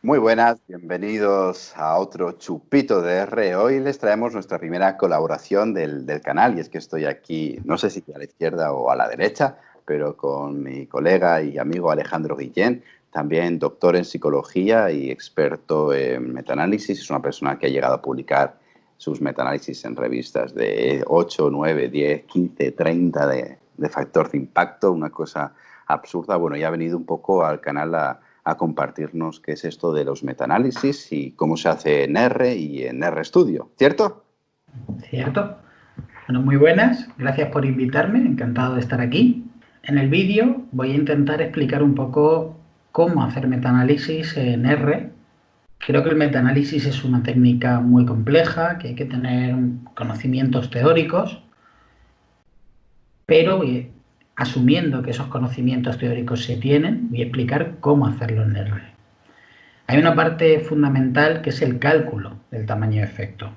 Muy buenas, bienvenidos a otro Chupito de R. Hoy les traemos nuestra primera colaboración del canal y es que estoy aquí, no sé si a la izquierda o a la derecha, pero con mi colega y amigo Alejandro Guillén, también doctor en psicología y experto en metaanálisis. Es una persona que ha llegado a publicar sus metaanálisis en revistas de 8, 9, 10, 15, 30 de factor de impacto, una cosa absurda. Bueno, y ha venido un poco al canal a compartirnos qué es esto de los metaanálisis y cómo se hace en R y en RStudio, ¿cierto? Cierto. Bueno, muy buenas, gracias por invitarme, encantado de estar aquí. En el vídeo voy a intentar explicar un poco cómo hacer metaanálisis en R. Creo que el metaanálisis es una técnica muy compleja, que hay que tener conocimientos teóricos, pero asumiendo que esos conocimientos teóricos se tienen, voy a explicar cómo hacerlo en R. Hay una parte fundamental que es el cálculo del tamaño de efecto.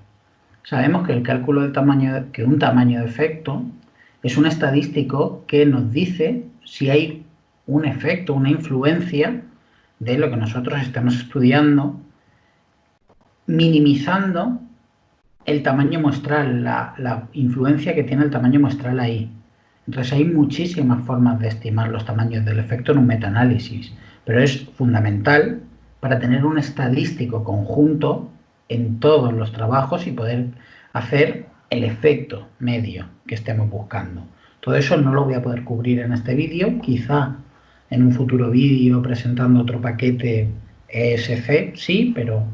Sabemos que el cálculo del tamaño, que un tamaño de efecto es un estadístico que nos dice si hay un efecto, una influencia de lo que nosotros estamos estudiando, minimizando el tamaño muestral, la influencia que tiene el tamaño muestral ahí. Entonces hay muchísimas formas de estimar los tamaños del efecto en un metaanálisis, pero es fundamental para tener un estadístico conjunto en todos los trabajos y poder hacer el efecto medio que estemos buscando. Todo eso no lo voy a poder cubrir en este vídeo, quizá en un futuro vídeo presentando otro paquete ESC, sí, pero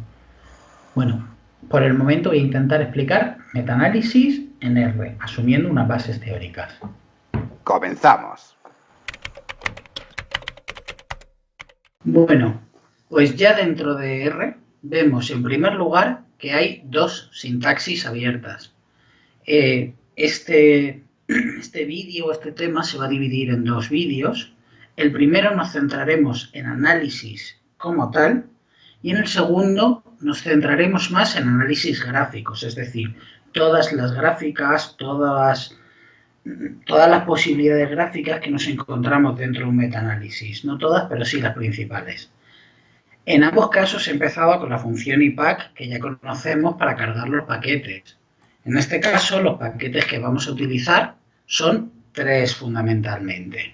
bueno, por el momento voy a intentar explicar metaanálisis en R, asumiendo unas bases teóricas. ¡Comenzamos! Bueno, pues ya dentro de R vemos en primer lugar que hay dos sintaxis abiertas. Este vídeo, este tema se va a dividir en dos vídeos. El primero nos centraremos en análisis como tal y en el segundo nos centraremos más en análisis gráficos, es decir, todas las gráficas, todas las posibilidades gráficas que nos encontramos dentro de un metaanálisis. No todas, pero sí las principales. En ambos casos he empezado con la función IPAC que ya conocemos para cargar los paquetes. En este caso, los paquetes que vamos a utilizar son tres fundamentalmente.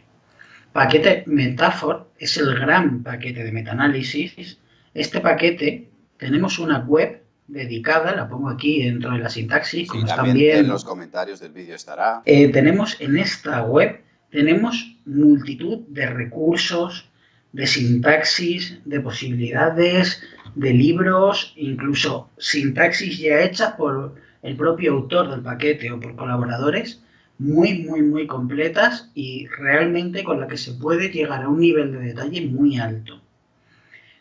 Paquete Metaphor es el gran paquete de metaanálisis. Este paquete tenemos una web dedicada, la pongo aquí dentro de la sintaxis, como están viendo. En los comentarios del vídeo estará. Tenemos en esta web, tenemos multitud de recursos, de sintaxis, de posibilidades, de libros, incluso sintaxis ya hechas por el propio autor del paquete o por colaboradores, muy completas y realmente con la que se puede llegar a un nivel de detalle muy alto.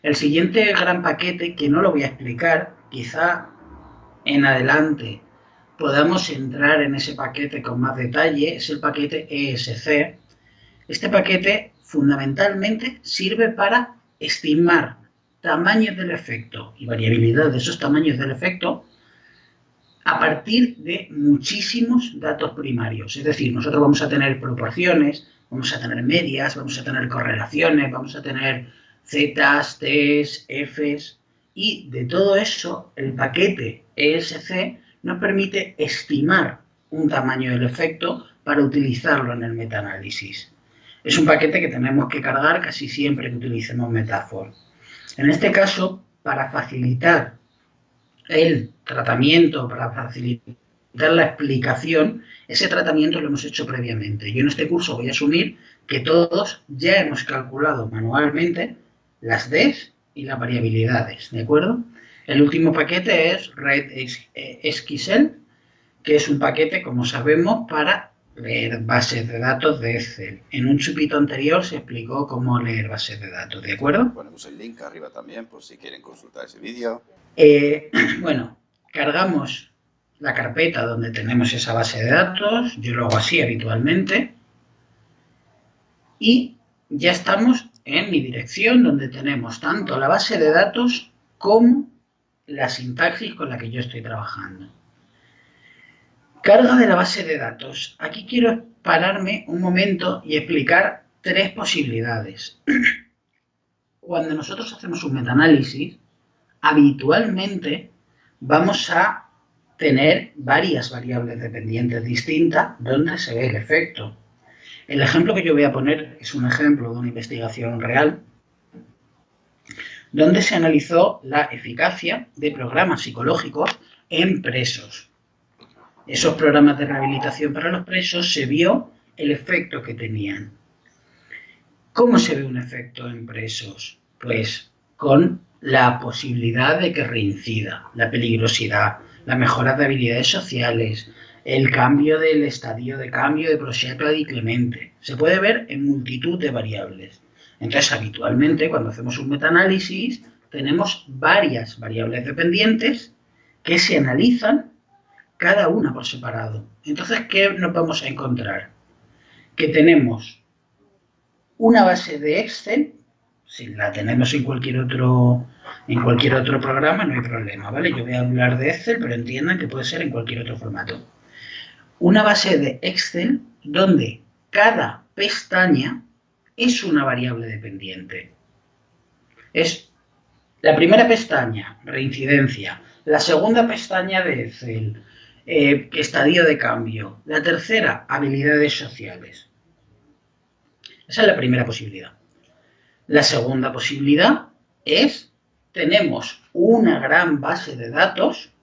El siguiente gran paquete, que no lo voy a explicar, quizá en adelante podamos entrar en ese paquete con más detalle, es el paquete ESC. Este paquete fundamentalmente sirve para estimar tamaños del efecto y variabilidad de esos tamaños del efecto a partir de muchísimos datos primarios. Es decir, nosotros vamos a tener proporciones, vamos a tener medias, vamos a tener correlaciones, vamos a tener zetas, t's, f's, y de todo eso el paquete ESC nos permite estimar un tamaño del efecto para utilizarlo en el metaanálisis. Es un paquete que tenemos que cargar casi siempre que utilicemos Metaphor. En este caso, para facilitar el tratamiento, para facilitar la explicación, ese tratamiento lo hemos hecho previamente. Yo en este curso voy a asumir que todos ya hemos calculado manualmente las Ds y las variabilidades, ¿de acuerdo? El último paquete es RedXL, que es un paquete, como sabemos, para leer bases de datos de Excel. En un chupito anterior se explicó cómo leer bases de datos, ¿de acuerdo? Ponemos el link arriba también por si quieren consultar ese vídeo. Bueno, cargamos la carpeta donde tenemos esa base de datos, yo lo hago así habitualmente, y ya estamos en mi dirección donde tenemos tanto la base de datos como la sintaxis con la que yo estoy trabajando. Carga de la base de datos. Aquí quiero pararme un momento y explicar tres posibilidades. cuando nosotros hacemos un metaanálisis, habitualmente vamos a tener varias variables dependientes distintas donde se ve el efecto. El ejemplo que yo voy a poner es un ejemplo de una investigación real donde se analizó la eficacia de programas psicológicos en presos. Esos programas de rehabilitación para los presos se vio el efecto que tenían. ¿Cómo se ve un efecto en presos? Pues con la posibilidad de que reincida, la peligrosidad, la mejora de habilidades sociales, el cambio del estadio de cambio de proyecto a Clemente. Se puede ver en multitud de variables. Entonces, habitualmente, cuando hacemos un metaanálisis, tenemos varias variables dependientes que se analizan cada una por separado. Entonces, ¿qué nos vamos a encontrar? Que tenemos una base de Excel, si la tenemos en cualquier otro programa, no hay problema, ¿vale? Yo voy a hablar de Excel, pero entiendan que puede ser en cualquier otro formato. Una base de Excel donde cada pestaña es una variable dependiente. Es la primera pestaña, reincidencia, la segunda pestaña de Excel, estadio de cambio, la tercera, habilidades sociales. Esa es la primera posibilidad. La segunda posibilidad es, tenemos una gran base de datos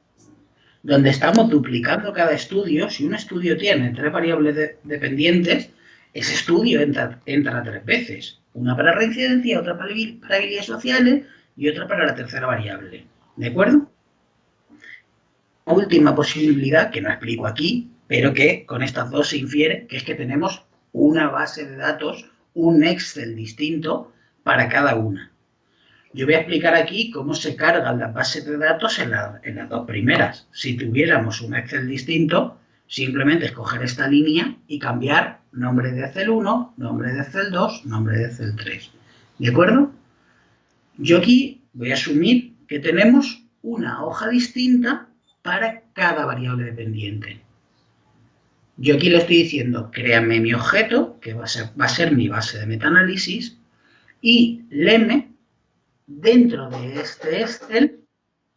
donde estamos duplicando cada estudio. Si un estudio tiene 3 variables dependientes, ese estudio entra 3 veces. Una para reincidencia, otra para habilidades sociales y otra para la tercera variable. ¿De acuerdo? Última posibilidad, que no explico aquí, pero que con estas dos se infiere, que es que tenemos una base de datos, un Excel distinto para cada una. Yo voy a explicar aquí cómo se cargan las bases de datos en las dos primeras. Si tuviéramos un Excel distinto, simplemente escoger esta línea y cambiar nombre de Excel 1, nombre de Excel 2, nombre de Excel 3. ¿De acuerdo? Yo aquí voy a asumir que tenemos una hoja distinta para cada variable dependiente. Yo aquí le estoy diciendo, créame mi objeto, que va a ser mi base de metaanálisis, y léeme dentro de este Excel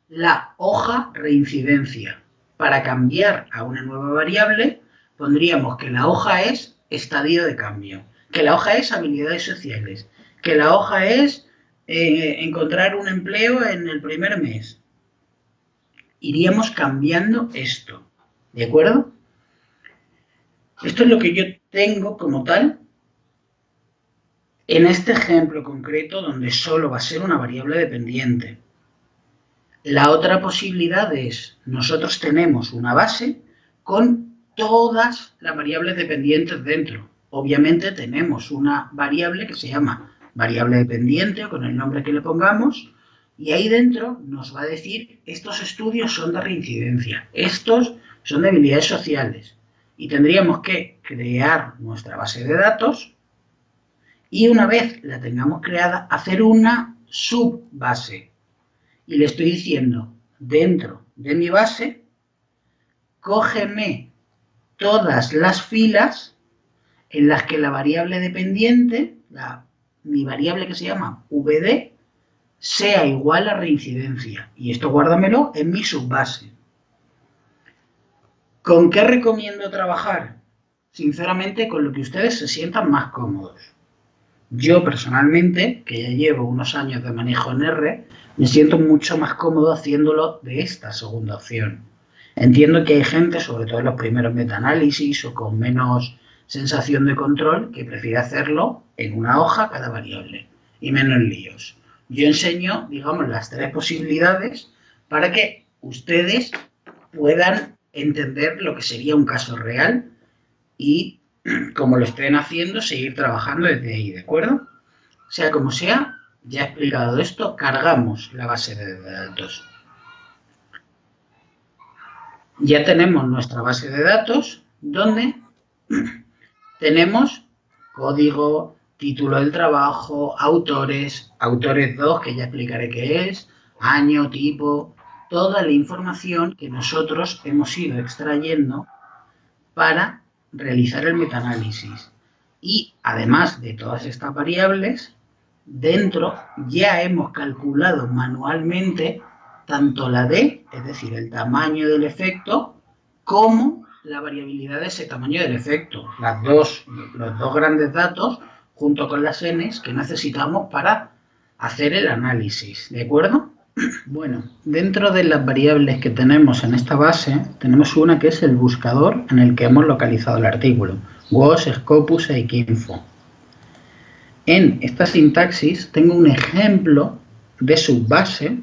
la hoja reincidencia. Para cambiar a una nueva variable, pondríamos que la hoja es estadio de cambio, que la hoja es habilidades sociales, que la hoja es encontrar un empleo en el primer mes. Iríamos cambiando esto, ¿de acuerdo? Esto es lo que yo tengo como tal en este ejemplo concreto donde solo va a ser una variable dependiente. La otra posibilidad es, nosotros tenemos una base con todas las variables dependientes dentro. Obviamente tenemos una variable que se llama variable dependiente o con el nombre que le pongamos, y ahí dentro nos va a decir, estos estudios son de reincidencia, estos son de habilidades sociales. Y tendríamos que crear nuestra base de datos y una vez la tengamos creada, hacer una subbase. Y le estoy diciendo, dentro de mi base, cógeme todas las filas en las que la variable dependiente, mi variable que se llama VD, sea igual a reincidencia. Y esto guárdamelo en mi subbase. ¿Con qué recomiendo trabajar? Sinceramente, con lo que ustedes se sientan más cómodos. Yo personalmente, que ya llevo unos años de manejo en R, me siento mucho más cómodo haciéndolo de esta segunda opción. Entiendo que hay gente, sobre todo en los primeros metaanálisis o con menos sensación de control, que prefiere hacerlo en una hoja cada variable y menos líos. Yo enseño, digamos, las 3 posibilidades para que ustedes puedan entender lo que sería un caso real y, como lo estén haciendo, seguir trabajando desde ahí, ¿de acuerdo? Sea como sea, ya he explicado esto, cargamos la base de datos. Ya tenemos nuestra base de datos donde tenemos código, título del trabajo, autores 2, que ya explicaré qué es, año, tipo, toda la información que nosotros hemos ido extrayendo para realizar el metaanálisis. Y además de todas estas variables, dentro ya hemos calculado manualmente tanto la D, es decir, el tamaño del efecto, como la variabilidad de ese tamaño del efecto. Los dos grandes datos junto con las Ns que necesitamos para hacer el análisis, ¿de acuerdo? Bueno, dentro de las variables que tenemos en esta base, tenemos una que es el buscador en el que hemos localizado el artículo, WOS, Scopus e Icinfo. En esta sintaxis tengo un ejemplo de subbase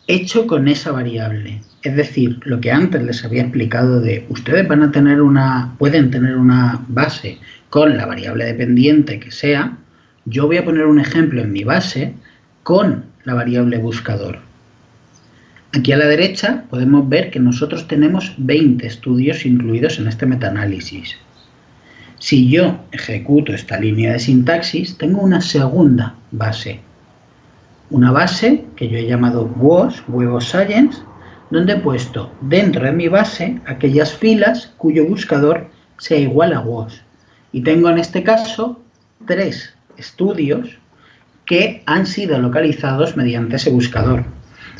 hecho con esa variable. Es decir, lo que antes les había explicado de ustedes pueden tener una base con la variable dependiente que sea. Yo voy a poner un ejemplo en mi base con la variable buscador. Aquí a la derecha podemos ver que nosotros tenemos 20 estudios incluidos en este metaanálisis. Si yo ejecuto esta línea de sintaxis, tengo una segunda base. Una base que yo he llamado WOS, Web of Science, donde he puesto dentro de mi base aquellas filas cuyo buscador sea igual a WOS. Y tengo en este caso 3 estudios que han sido localizados mediante ese buscador.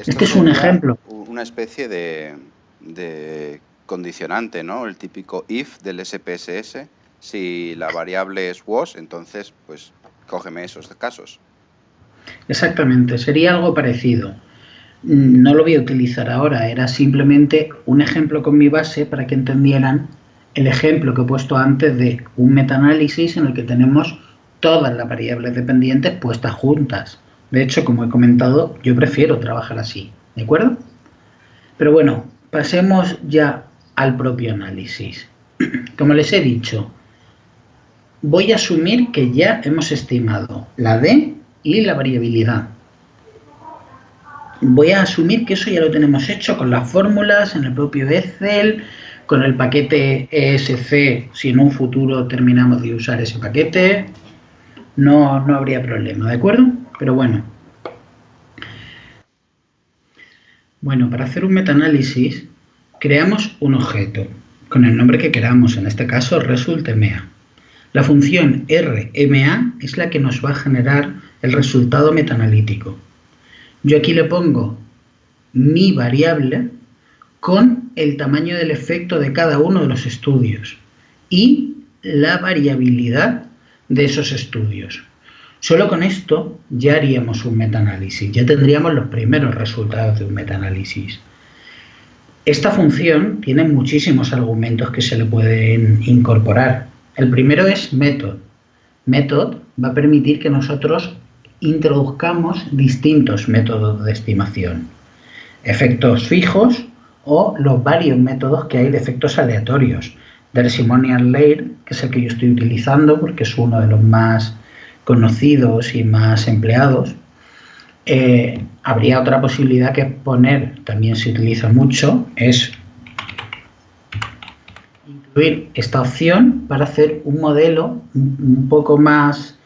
Este es un ejemplo. Una especie de condicionante, ¿no? El típico if del SPSS. Si la variable es WOS, entonces, pues, cógeme esos casos. Exactamente, sería algo parecido. No lo voy a utilizar ahora, era simplemente un ejemplo con mi base para que entendieran el ejemplo que he puesto antes de un metaanálisis en el que tenemos todas las variables dependientes puestas juntas. De hecho, como he comentado, yo prefiero trabajar así, ¿de acuerdo? Pero bueno, pasemos ya al propio análisis. Como les he dicho, voy a asumir que ya hemos estimado la D y la variabilidad. Voy a asumir que eso ya lo tenemos hecho con las fórmulas, en el propio Excel, con el paquete ESC, si en un futuro terminamos de usar ese paquete, no habría problema, ¿de acuerdo? Pero bueno. Bueno, para hacer un metaanálisis, creamos un objeto con el nombre que queramos, en este caso resultMA. La función RMA es la que nos va a generar el resultado metaanalítico. Yo aquí le pongo mi variable con el tamaño del efecto de cada uno de los estudios y la variabilidad de esos estudios. Solo con esto ya haríamos un metaanálisis, ya tendríamos los primeros resultados de un metaanálisis. Esta función tiene muchísimos argumentos que se le pueden incorporar. El primero es method. Method va a permitir que nosotros introduzcamos distintos métodos de estimación, efectos fijos o los varios métodos que hay de efectos aleatorios. Testimonial Layer, que es el que yo estoy utilizando porque es uno de los más conocidos y más empleados. Habría otra posibilidad que poner, también se utiliza mucho, es incluir esta opción para hacer un modelo un poco más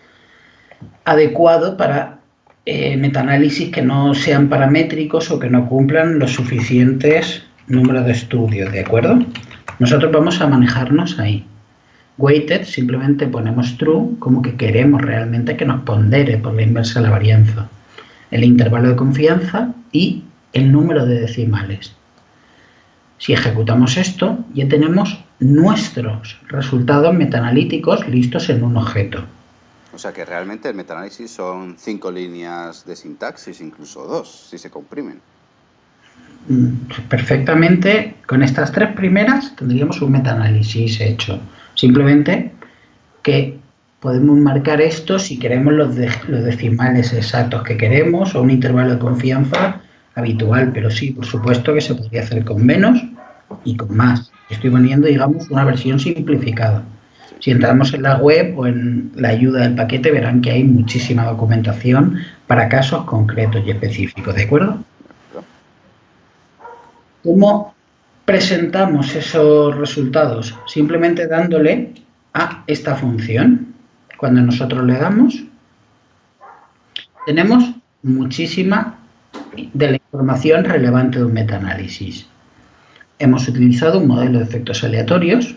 adecuado para metaanálisis que no sean paramétricos o que no cumplan los suficientes números de estudios, ¿de acuerdo? Nosotros vamos a manejarnos ahí. Weighted simplemente ponemos true como que queremos realmente que nos pondere por la inversa de la varianza, el intervalo de confianza y el número de decimales. Si ejecutamos esto, ya tenemos nuestros resultados metaanalíticos listos en un objeto. O sea que realmente el metaanálisis son 5 líneas de sintaxis, incluso 2, si se comprimen. Perfectamente, con estas 3 primeras tendríamos un metaanálisis hecho. Simplemente que podemos marcar esto si queremos los decimales exactos que queremos o un intervalo de confianza habitual, pero sí, por supuesto que se podría hacer con menos y con más. Estoy poniendo, digamos, una versión simplificada. Si entramos en la web o en la ayuda del paquete, verán que hay muchísima documentación para casos concretos y específicos, ¿de acuerdo? ¿Cómo presentamos esos resultados? Simplemente dándole a esta función. Cuando nosotros le damos, tenemos muchísima de la información relevante de un metaanálisis. Hemos utilizado un modelo de efectos aleatorios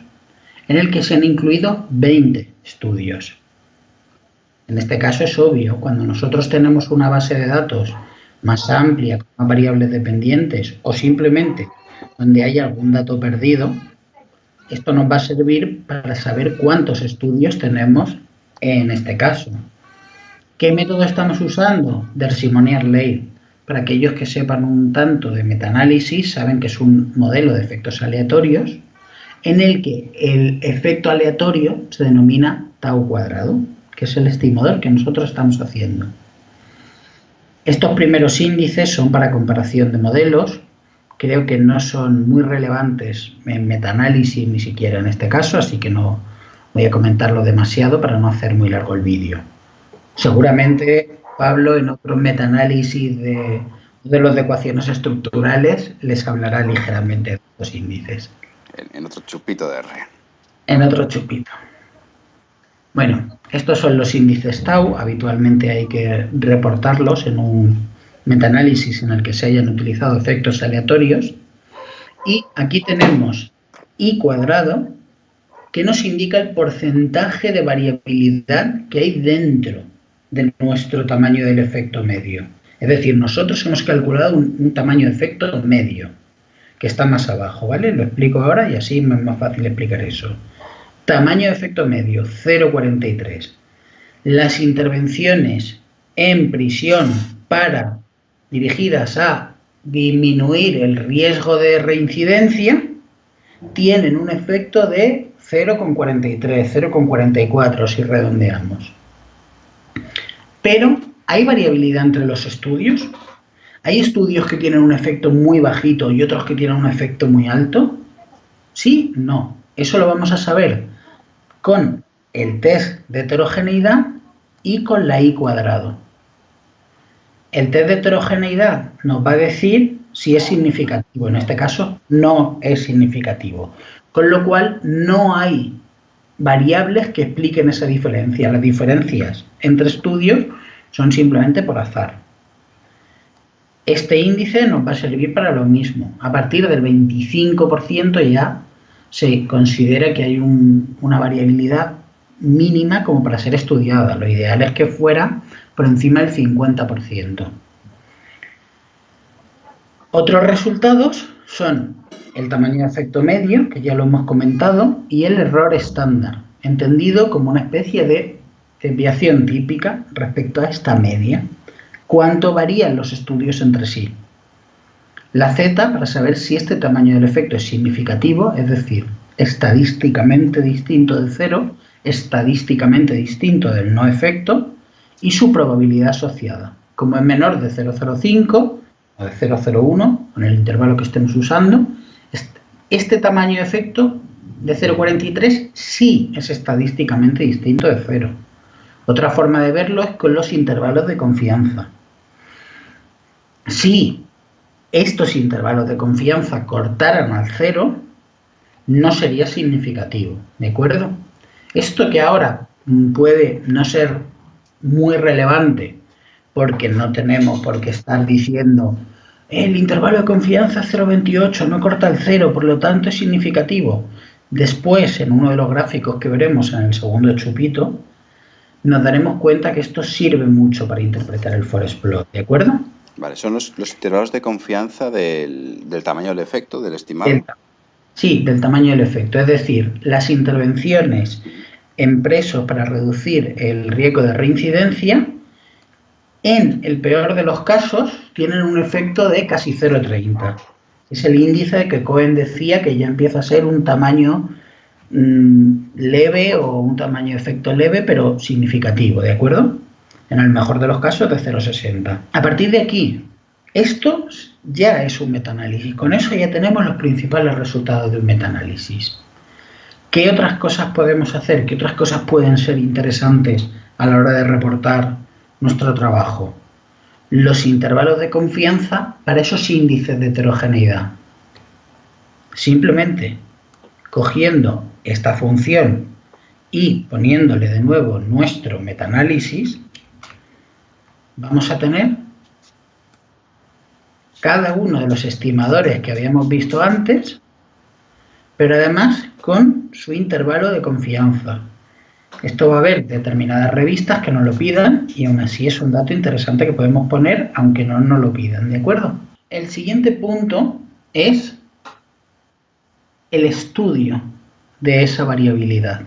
en el que se han incluido 20 estudios. En este caso es obvio, cuando nosotros tenemos una base de datos más amplia, con más variables dependientes o simplemente donde hay algún dato perdido, esto nos va a servir para saber cuántos estudios tenemos en este caso. ¿Qué método estamos usando? Dersimonier-Leigh. Para aquellos que sepan un tanto de metaanálisis, saben que es un modelo de efectos aleatorios en el que el efecto aleatorio se denomina tau cuadrado, que es el estimador que nosotros estamos haciendo. Estos primeros índices son para comparación de modelos. Creo que no son muy relevantes en metaanálisis ni siquiera en este caso, así que no voy a comentarlo demasiado para no hacer muy largo el vídeo. Seguramente Pablo en otros metaanálisis de modelos de ecuaciones estructurales les hablará ligeramente de los índices. En otro chupito de R. En otro chupito. Bueno, estos son los índices tau. Habitualmente hay que reportarlos en un metaanálisis en el que se hayan utilizado efectos aleatorios. Y aquí tenemos I cuadrado, que nos indica el porcentaje de variabilidad que hay dentro de nuestro tamaño del efecto medio. Es decir, nosotros hemos calculado un tamaño de efecto medio, que está más abajo, ¿vale? Lo explico ahora y así es más fácil explicar eso. Tamaño de efecto medio, 0,43. Las intervenciones en prisión dirigidas a disminuir el riesgo de reincidencia tienen un efecto de 0,43, 0,44 si redondeamos. Pero, ¿hay variabilidad entre los estudios? ¿Hay estudios que tienen un efecto muy bajito y otros que tienen un efecto muy alto? ¿Sí? No. Eso lo vamos a saber con el test de heterogeneidad y con la I cuadrado. El test de heterogeneidad nos va a decir si es significativo. En este caso, no es significativo. Con lo cual, no hay variables que expliquen esa diferencia. Las diferencias entre estudios son simplemente por azar. Este índice nos va a servir para lo mismo. A partir del 25% ya se considera que hay una variabilidad mínima como para ser estudiada. Lo ideal es que fuera por encima del 50%. Otros resultados son el tamaño de efecto medio, que ya lo hemos comentado, y el error estándar, entendido como una especie de desviación típica respecto a esta media. ¿Cuánto varían los estudios entre sí? La Z, para saber si este tamaño del efecto es significativo, es decir, estadísticamente distinto del cero, estadísticamente distinto del no efecto, y su probabilidad asociada. Como es menor de 0,05 o de 0,01, con el intervalo que estemos usando, este tamaño de efecto de 0,43 sí es estadísticamente distinto de 0. Otra forma de verlo es con los intervalos de confianza. Si estos intervalos de confianza cortaran al 0, no sería significativo, ¿de acuerdo? Esto que ahora puede no ser muy relevante porque no tenemos por qué estar diciendo el intervalo de confianza es 0,28, no corta el 0, por lo tanto es significativo. Después, en uno de los gráficos que veremos en el segundo chupito, nos daremos cuenta que esto sirve mucho para interpretar el forest plot, ¿de acuerdo? Vale, son los intervalos de confianza del tamaño del efecto, del estimado. Sí, del tamaño del efecto. Es decir, las intervenciones en presos para reducir el riesgo de reincidencia, en el peor de los casos, tienen un efecto de casi 0,30. Es el índice que Cohen decía que ya empieza a ser un tamaño leve o un tamaño de efecto leve, pero significativo, ¿de acuerdo? En el mejor de los casos de 0,60. A partir de aquí, esto ya es un metaanálisis. Con eso ya tenemos los principales resultados de un metaanálisis. ¿Qué otras cosas podemos hacer? ¿Qué otras cosas pueden ser interesantes a la hora de reportar nuestro trabajo? Los intervalos de confianza para esos índices de heterogeneidad. Simplemente cogiendo esta función y poniéndole de nuevo nuestro metaanálisis, vamos a tener cada uno de los estimadores que habíamos visto antes, pero además con su intervalo de confianza. Esto va a haber determinadas revistas que nos lo pidan y aún así es un dato interesante que podemos poner aunque no nos lo pidan, ¿de acuerdo? El siguiente punto es el estudio de esa variabilidad.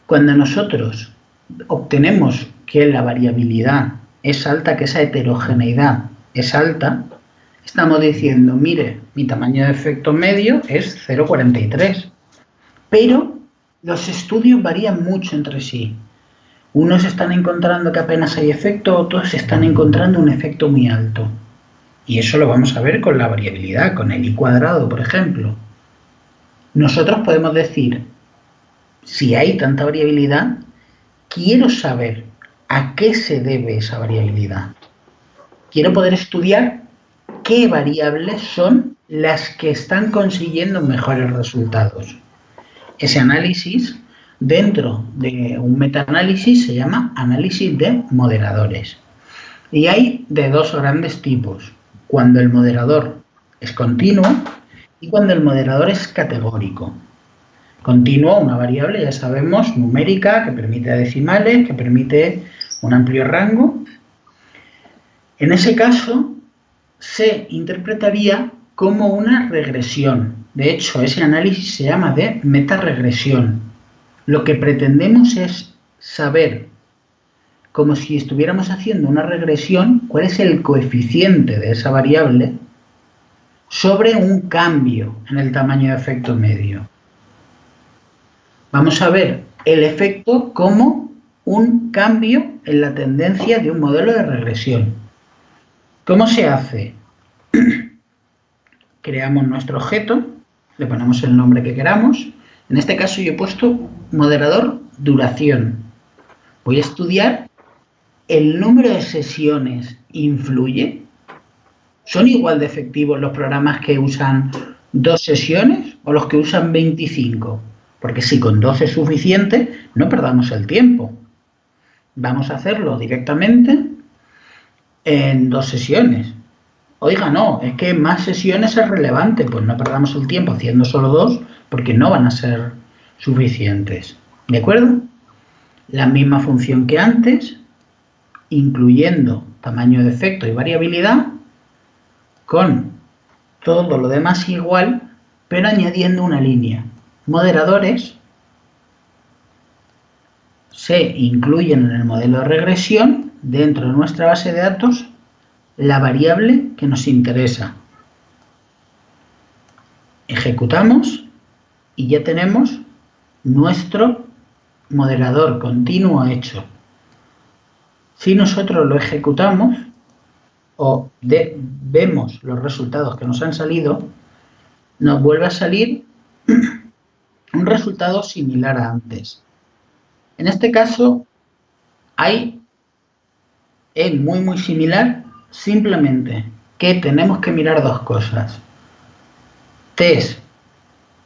Cuando nosotros obtenemos que la variabilidad es alta, que esa heterogeneidad es alta, estamos diciendo, mire, mi tamaño de efecto medio es 0,43, pero los estudios varían mucho entre sí. Unos están encontrando que apenas hay efecto, otros están encontrando un efecto muy alto. Y eso lo vamos a ver con la variabilidad, con el I cuadrado, por ejemplo. Nosotros podemos decir, si hay tanta variabilidad, quiero saber a qué se debe esa variabilidad. Quiero poder estudiar qué variables son las que están consiguiendo mejores resultados. Ese análisis, dentro de un metaanálisis, se llama análisis de moderadores. Y hay de dos grandes tipos, cuando el moderador es continuo y cuando el moderador es categórico. Continuo, una variable, ya sabemos, numérica, que permite decimales, que permite un amplio rango. En ese caso, se interpretaría como una regresión. De hecho, ese análisis se llama de metaregresión. Lo que pretendemos es saber, como si estuviéramos haciendo una regresión, cuál es el coeficiente de esa variable sobre un cambio en el tamaño de efecto medio. Vamos a ver el efecto como un cambio en la tendencia de un modelo de regresión. ¿Cómo se hace? Creamos nuestro objeto, le ponemos el nombre que queramos. En este caso yo he puesto moderador duración. Voy a estudiar el número de sesiones. ¿Influye? ¿Son igual de efectivos los programas que usan 2 sesiones o los que usan 25? Porque si con 2 es suficiente, no perdamos el tiempo. Vamos a hacerlo directamente en 2 sesiones. Oiga, no, es que más sesiones es relevante. Pues no perdamos el tiempo haciendo solo 2 porque no van a ser suficientes. ¿De acuerdo? La misma función que antes, incluyendo tamaño de efecto y variabilidad, con todo lo demás igual, pero añadiendo una línea. Moderadores se incluyen en el modelo de regresión dentro de nuestra base de datos la variable que nos interesa. Ejecutamos y ya tenemos nuestro moderador continuo hecho. Si nosotros lo ejecutamos o vemos los resultados que nos han salido, nos vuelve a salir un resultado similar a antes. En este caso es muy similar, simplemente que tenemos que mirar 2 cosas. Test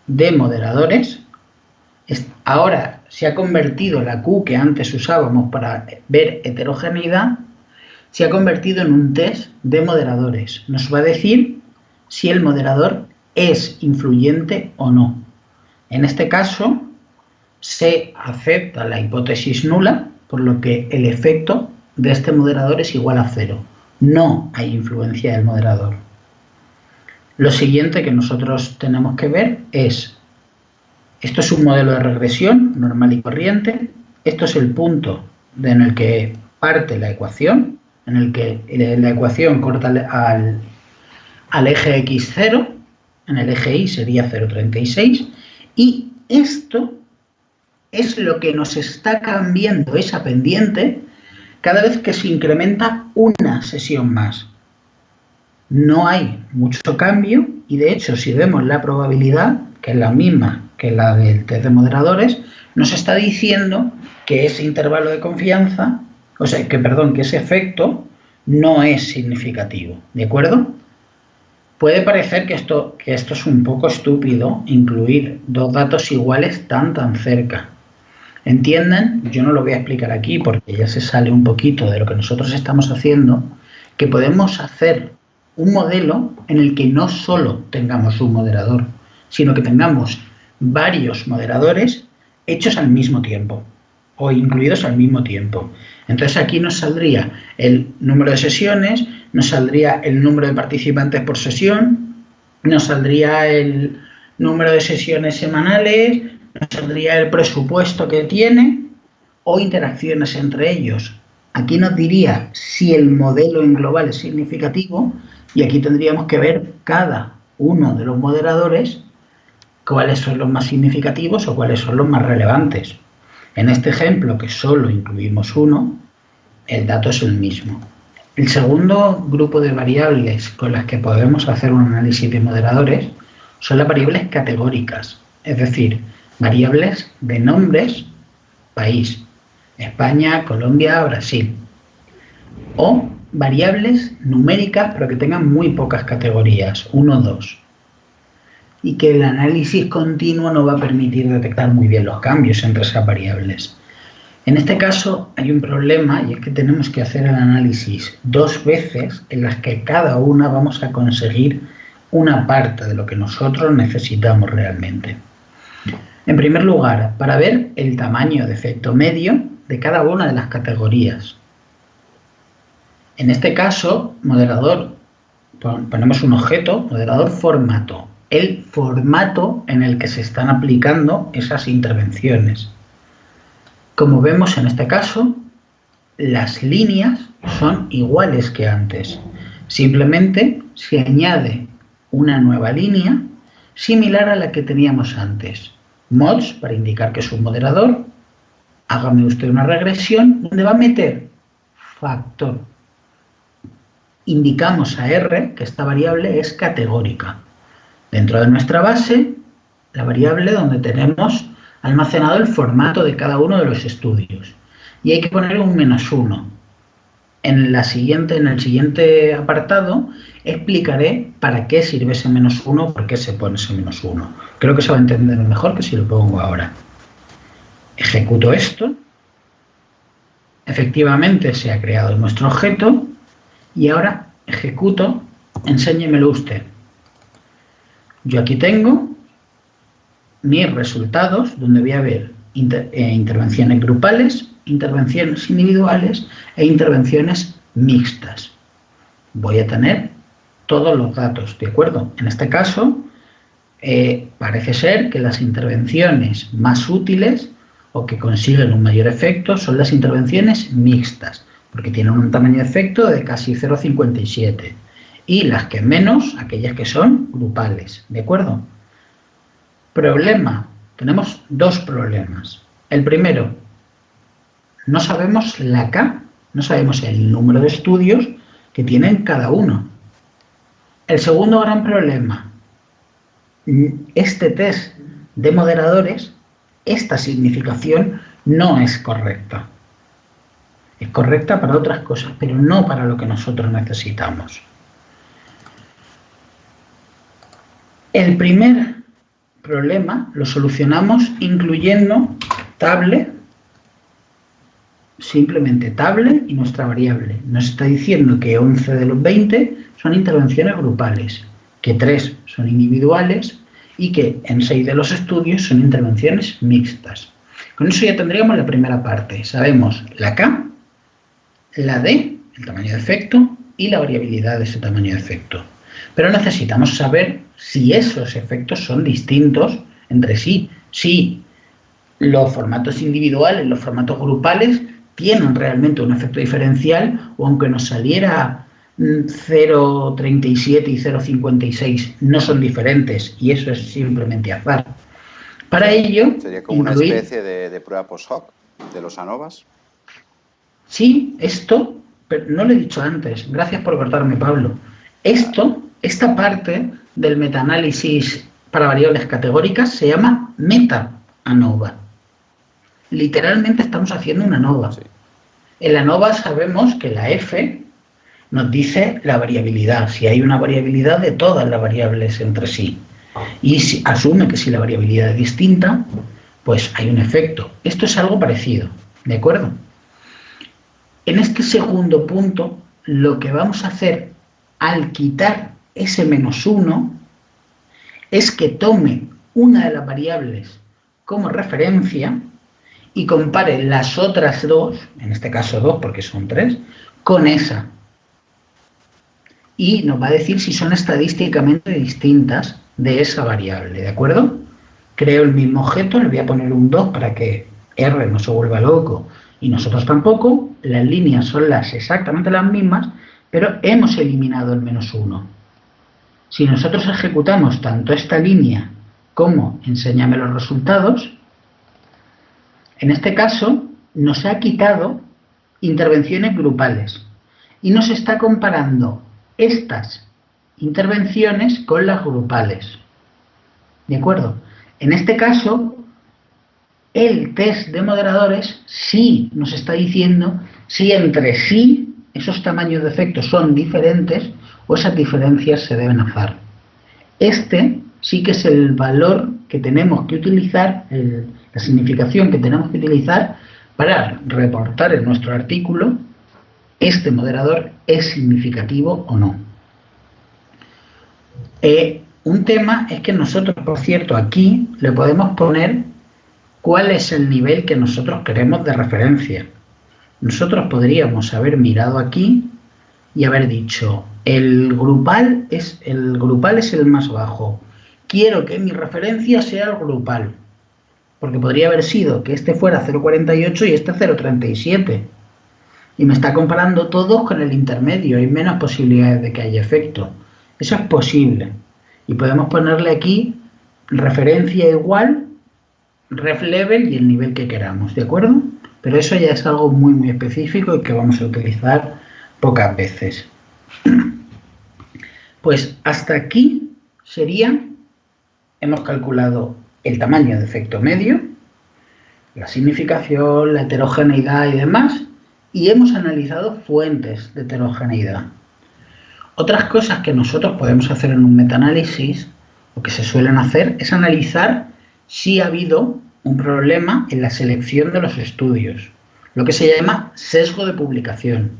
de moderadores. Ahora se ha convertido la Q que antes usábamos para ver heterogeneidad, se ha convertido en un test de moderadores. Nos va a decir si el moderador es influyente o no. En este caso, se acepta la hipótesis nula, por lo que el efecto de este moderador es igual a 0. No hay influencia del moderador. Lo siguiente que nosotros tenemos que ver es, esto es un modelo de regresión normal y corriente, esto es el punto en el que parte la ecuación, en el que la ecuación corta al eje x0, en el eje y sería 0,36, y esto es lo que nos está cambiando esa pendiente cada vez que se incrementa una sesión más. No hay mucho cambio y de hecho si vemos la probabilidad, que es la misma que la del test de moderadores, nos está diciendo que ese intervalo de confianza, que ese efecto no es significativo, ¿de acuerdo? Puede parecer que esto es un poco estúpido, incluir 2 datos iguales tan cerca. ¿Entienden? Yo no lo voy a explicar aquí porque ya se sale un poquito de lo que nosotros estamos haciendo, que podemos hacer un modelo en el que no solo tengamos un moderador, sino que tengamos varios moderadores hechos al mismo tiempo o incluidos al mismo tiempo. Entonces aquí nos saldría el número de sesiones, nos saldría el número de participantes por sesión, nos saldría el número de sesiones semanales, nos saldría el presupuesto que tiene o interacciones entre ellos. Aquí nos diría si el modelo en global es significativo y aquí tendríamos que ver cada uno de los moderadores cuáles son los más significativos o cuáles son los más relevantes. En este ejemplo, que solo incluimos uno, el dato es el mismo. El segundo grupo de variables con las que podemos hacer un análisis de moderadores son las variables categóricas, es decir, variables de nombres, país, España, Colombia, Brasil, o variables numéricas pero que tengan muy pocas categorías, 1 o 2, y que el análisis continuo no va a permitir detectar muy bien los cambios entre esas variables. En este caso hay un problema y es que tenemos que hacer el análisis 2 veces en las que cada una vamos a conseguir una parte de lo que nosotros necesitamos realmente. En primer lugar, para ver el tamaño de efecto medio de cada una de las categorías. En este caso, moderador, ponemos un objeto, moderador formato, el formato en el que se están aplicando esas intervenciones. Como vemos en este caso, las líneas son iguales que antes. Simplemente se añade una nueva línea similar a la que teníamos antes. Mods para indicar que es un moderador. Hágame usted una regresión donde va a meter factor. Indicamos a R que esta variable es categórica. Dentro de nuestra base, la variable donde tenemos almacenado el formato de cada uno de los estudios. Y hay que poner un -1. En el siguiente apartado explicaré para qué sirve ese -1, por qué se pone ese -1. Creo que se va a entender mejor que si lo pongo ahora. Ejecuto esto. Efectivamente se ha creado nuestro objeto y ahora ejecuto, enséñemelo usted. Yo aquí tengo mis resultados donde voy a ver intervenciones grupales, intervenciones individuales e intervenciones mixtas. Voy a tener todos los datos, ¿de acuerdo? En este caso, parece ser que las intervenciones más útiles o que consiguen un mayor efecto son las intervenciones mixtas, porque tienen un tamaño de efecto de casi 0,57. Y las que menos, aquellas que son grupales, ¿de acuerdo? Problema. Tenemos 2 problemas. El primero, no sabemos la K, no sabemos el número de estudios que tienen cada uno. El segundo gran problema, este test de moderadores, esta significación no es correcta. Es correcta para otras cosas, pero no para lo que nosotros necesitamos. El primer problema lo solucionamos incluyendo table, simplemente table y nuestra variable. Nos está diciendo que 11 de los 20 son intervenciones grupales, que 3 son individuales y que en 6 de los estudios son intervenciones mixtas. Con eso ya tendríamos la primera parte. Sabemos la K, la D, el tamaño de efecto, y la variabilidad de ese tamaño de efecto. Pero necesitamos saber si esos efectos son distintos entre sí. Si los formatos individuales, los formatos grupales, tienen realmente un efecto diferencial, o aunque nos saliera 0,37 y 0,56, no son diferentes, y eso es simplemente azar. Para ello... ¿Sería como una especie de prueba post-hoc de los ANOVAs? Sí, esto, pero no lo he dicho antes, gracias por cortarme, Pablo. Esta parte del metaanálisis para variables categóricas se llama meta-ANOVA. Literalmente estamos haciendo una ANOVA. Sí. En la ANOVA sabemos que la F nos dice la variabilidad, si hay una variabilidad de todas las variables entre sí. Y asume que si la variabilidad es distinta, pues hay un efecto. Esto es algo parecido, ¿de acuerdo? En este segundo punto, lo que vamos a hacer al quitar ese -1 es que tome una de las variables como referencia y compare las otras dos, en este caso dos porque son tres, con esa. Y nos va a decir si son estadísticamente distintas de esa variable, ¿de acuerdo? Creo el mismo objeto, le voy a poner un 2 para que R no se vuelva loco y nosotros tampoco. Las líneas son exactamente las mismas, pero hemos eliminado el -1. Si nosotros ejecutamos tanto esta línea como enséñame los resultados, en este caso nos ha quitado intervenciones grupales y nos está comparando estas intervenciones con las grupales. ¿De acuerdo? En este caso, el test de moderadores sí nos está diciendo si entre sí esos tamaños de efectos son diferentes o esas diferencias se deben hacer. Este sí que es el valor que tenemos que utilizar, la significación que tenemos que utilizar para reportar en nuestro artículo este moderador es significativo o no. Un tema es que nosotros, por cierto, aquí le podemos poner cuál es el nivel que nosotros queremos de referencia. Nosotros podríamos haber mirado aquí y haber dicho, el grupal es el más bajo. Quiero que mi referencia sea el grupal. Porque podría haber sido que este fuera 0,48 y este 0,37. Y me está comparando todos con el intermedio. Hay menos posibilidades de que haya efecto. Eso es posible. Y podemos ponerle aquí referencia igual, ref level y el nivel que queramos, ¿de acuerdo? Pero eso ya es algo muy, muy específico y que vamos a utilizar pocas veces. Pues hasta aquí hemos calculado el tamaño de efecto medio, la significación, la heterogeneidad y demás, y hemos analizado fuentes de heterogeneidad. Otras cosas que nosotros podemos hacer en un metaanálisis, o que se suelen hacer, es analizar si ha habido un problema en la selección de los estudios, lo que se llama sesgo de publicación.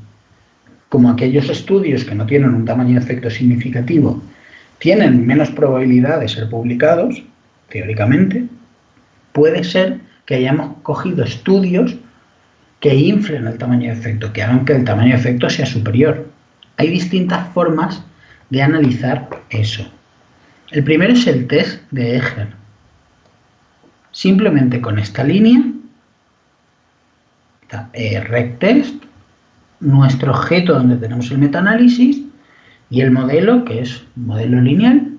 Como aquellos estudios que no tienen un tamaño de efecto significativo tienen menos probabilidad de ser publicados, teóricamente, puede ser que hayamos cogido estudios que inflen el tamaño de efecto, que hagan que el tamaño de efecto sea superior. Hay distintas formas de analizar eso. El primero es el test de Eger. Simplemente con esta línea, rectest, nuestro objeto donde tenemos el metaanálisis y el modelo, que es un modelo lineal.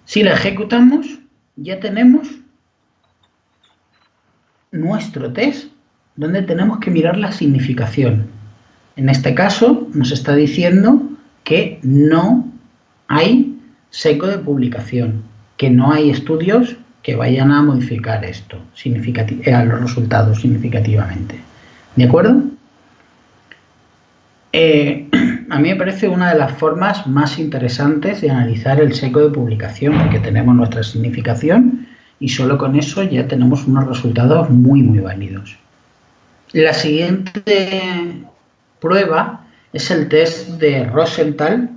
Si la ejecutamos, ya tenemos nuestro test donde tenemos que mirar la significación. En este caso nos está diciendo que no hay sesgo de publicación, que no hay estudios que vayan a modificar esto, a los resultados significativamente. ¿De acuerdo? A mí me parece una de las formas más interesantes de analizar el sesgo de publicación, porque tenemos nuestra significación y solo con eso ya tenemos unos resultados muy, muy válidos. La siguiente prueba es el test de Rosenthal.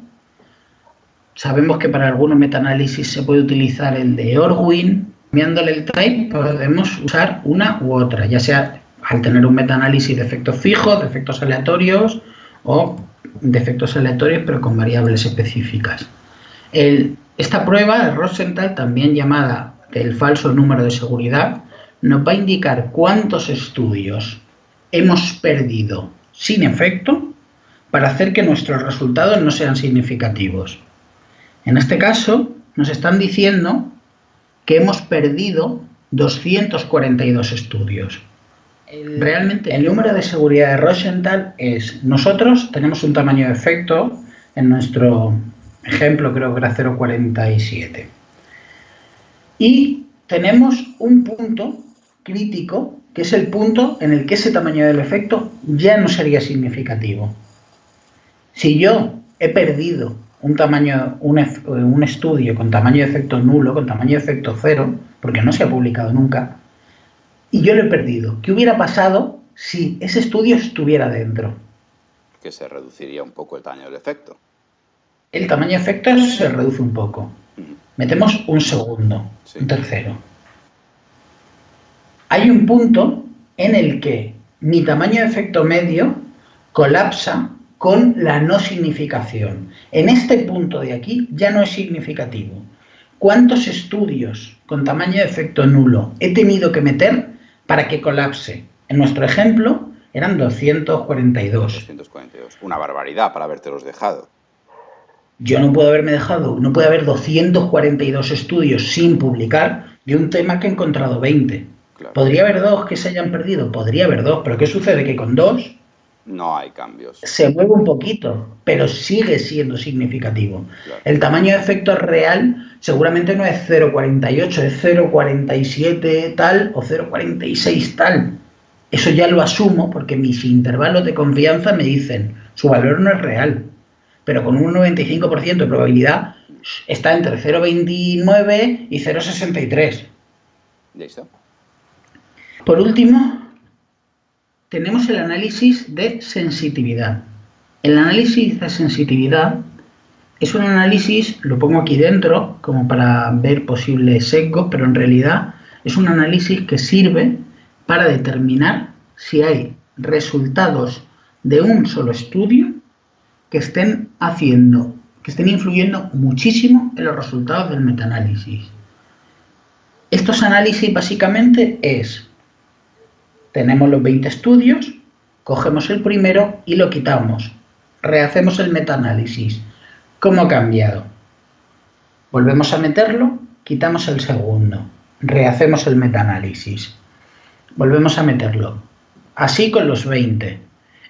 Sabemos que para algunos metaanálisis se puede utilizar el de Orwin. Cambiándole el type podemos usar una u otra, ya sea al tener un metaanálisis de efectos fijos, de efectos aleatorios o de efectos aleatorios pero con variables específicas. Esta prueba de Rosenthal, también llamada del falso número de seguridad, nos va a indicar cuántos estudios hemos perdido sin efecto para hacer que nuestros resultados no sean significativos. En este caso, nos están diciendo que hemos perdido 242 estudios. Realmente el número de seguridad de Rosenthal es, nosotros tenemos un tamaño de efecto, en nuestro ejemplo creo que era 0,47. Y tenemos un punto crítico, que es el punto en el que ese tamaño del efecto ya no sería significativo. Si yo he perdido un estudio con tamaño de efecto nulo, con tamaño de efecto 0, porque no se ha publicado nunca, y yo lo he perdido, ¿qué hubiera pasado si ese estudio estuviera dentro? Que se reduciría un poco el tamaño del efecto. El tamaño de efecto se reduce un poco. Metemos un segundo, sí. Un tercero. hay un punto en el que mi tamaño de efecto medio colapsa con la no significación. En este punto de aquí ya no es significativo. ¿Cuántos estudios con tamaño de efecto nulo he tenido que meter para que colapse? En nuestro ejemplo eran 242. 242. Una barbaridad para habértelos dejado. Yo no puedo haberme dejado, no puede haber 242 estudios sin publicar de un tema que he encontrado 20. Claro. ¿Podría haber 2 que se hayan perdido? Podría haber 2, pero ¿qué sucede? Que con 2 no hay cambios. Se mueve un poquito, pero sigue siendo significativo. Claro. El tamaño de efecto real seguramente no es 0,48, es 0,47 tal o 0,46 tal. Eso ya lo asumo porque mis intervalos de confianza me dicen su valor no es real, pero con un 95% de probabilidad está entre 0,29 y 0,63. ¿Listo? Por último, tenemos el análisis de sensitividad. El análisis de sensitividad es un análisis, lo pongo aquí dentro como para ver posibles sesgos, pero en realidad es un análisis que sirve para determinar si hay resultados de un solo estudio que estén influyendo muchísimo en los resultados del metaanálisis. Estos análisis básicamente es: tenemos los 20 estudios, cogemos el primero y lo quitamos. Rehacemos el metaanálisis. ¿Cómo ha cambiado? Volvemos a meterlo, quitamos el segundo. Rehacemos el metaanálisis. Volvemos a meterlo. Así con los 20.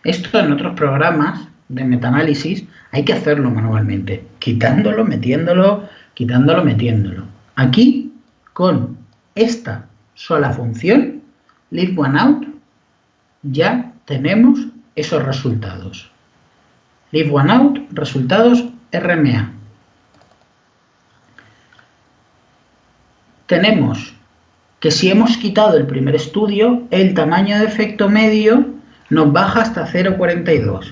Esto en otros programas de metaanálisis hay que hacerlo manualmente. Quitándolo, metiéndolo, quitándolo, metiéndolo. Aquí, con esta sola función, leave one out, ya tenemos esos resultados. Leave one out, resultados RMA. Tenemos que si hemos quitado el primer estudio, el tamaño de efecto medio nos baja hasta 0,42.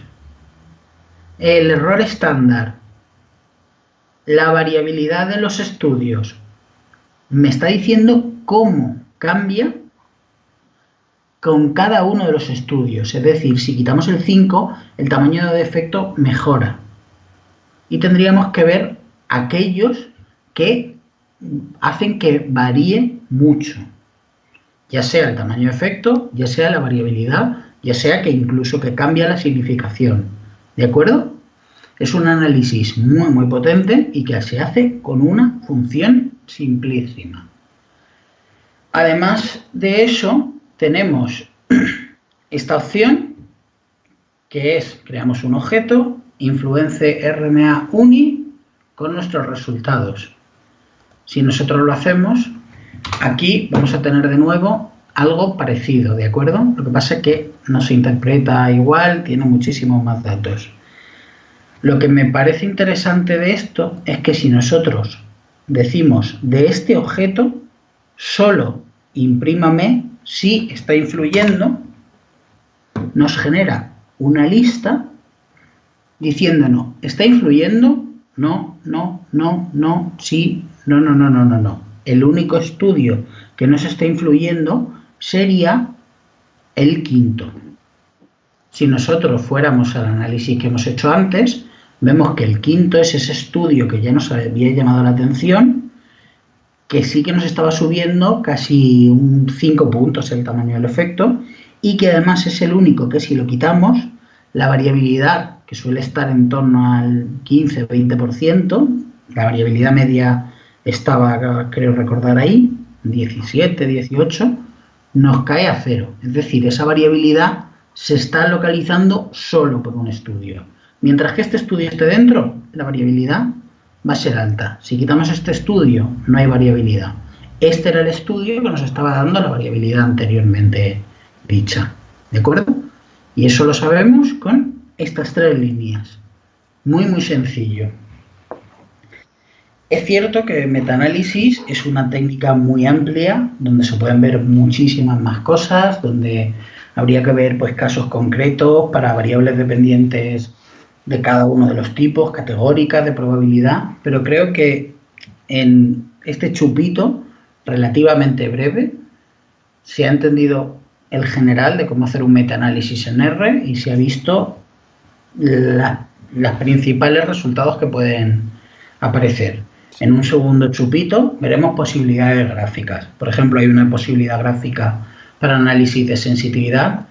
El error estándar, la variabilidad de los estudios, me está diciendo cómo cambia con cada uno de los estudios. Es decir, si quitamos el 5, el tamaño de efecto mejora. Y tendríamos que ver aquellos que hacen que varíe mucho. Ya sea el tamaño de efecto, ya sea la variabilidad, ya sea que incluso que cambia la significación. ¿De acuerdo? Es un análisis muy, muy potente y que se hace con una función simplísima. Además de eso, tenemos esta opción que es: creamos un objeto, influence RMA uni con nuestros resultados. Si nosotros lo hacemos, aquí vamos a tener de nuevo algo parecido, ¿de acuerdo? Lo que pasa es que no se interpreta igual, tiene muchísimos más datos. Lo que me parece interesante de esto es que si nosotros decimos de este objeto, solo imprímame si está influyendo, nos genera una lista diciéndonos: ¿está influyendo? No, no, no, no, sí, no, no, no, no, no, no. El único estudio que nos está influyendo sería el quinto. Si nosotros fuéramos al análisis que hemos hecho antes, vemos que el quinto es ese estudio que ya nos había llamado la atención, que sí que nos estaba subiendo casi 5 puntos el tamaño del efecto, y que además es el único que si lo quitamos, la variabilidad, que suele estar en torno al 15-20%, la variabilidad media estaba, creo recordar ahí, 17, 18, nos cae a 0. Es decir, esa variabilidad se está localizando solo por un estudio. Mientras que este estudio esté dentro, la variabilidad va a ser alta. Si quitamos este estudio, no hay variabilidad. Este era el estudio que nos estaba dando la variabilidad anteriormente dicha. ¿De acuerdo? Y eso lo sabemos con estas 3 líneas. Muy, muy sencillo. Es cierto que metaanálisis es una técnica muy amplia, donde se pueden ver muchísimas más cosas, donde habría que ver pues casos concretos para variables dependientes de cada uno de los tipos, categóricas de probabilidad, pero creo que en este chupito relativamente breve si ha entendido el general de cómo hacer un metaanálisis en R y si ha visto los principales resultados que pueden aparecer. En un segundo chupito veremos posibilidades gráficas. Por ejemplo, hay una posibilidad gráfica para análisis de sensitividad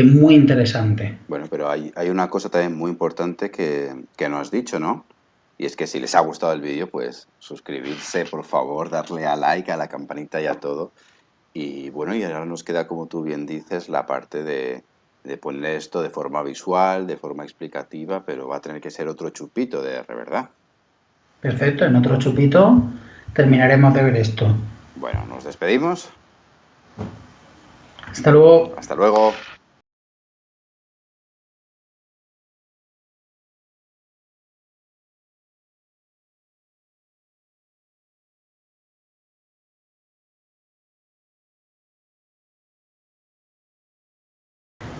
muy interesante. Bueno, pero hay una cosa también muy importante que no has dicho, ¿no? Y es que si les ha gustado el vídeo, pues suscribirse, por favor, darle a like, a la campanita y a todo. Y bueno, y ahora nos queda, como tú bien dices, la parte de poner esto de forma visual, de forma explicativa, pero va a tener que ser otro chupito de R, ¿verdad? Perfecto, en otro chupito terminaremos de ver esto. Bueno, nos despedimos. Hasta luego. Hasta luego.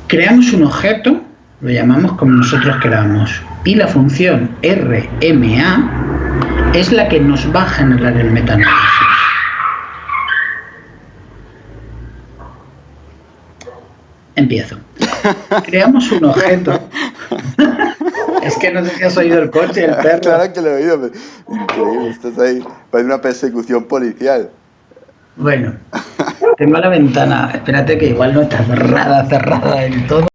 Creamos un objeto, lo llamamos como nosotros queramos, y la función RMA es la que nos va a generar el metaanálisis. Empiezo. Creamos un objeto. Es que no sé si has oído el coche, el perro. Claro que lo he oído. Increíble, estás ahí. Parece una persecución policial. Bueno, tengo la ventana. Espérate que igual no está cerrada del todo.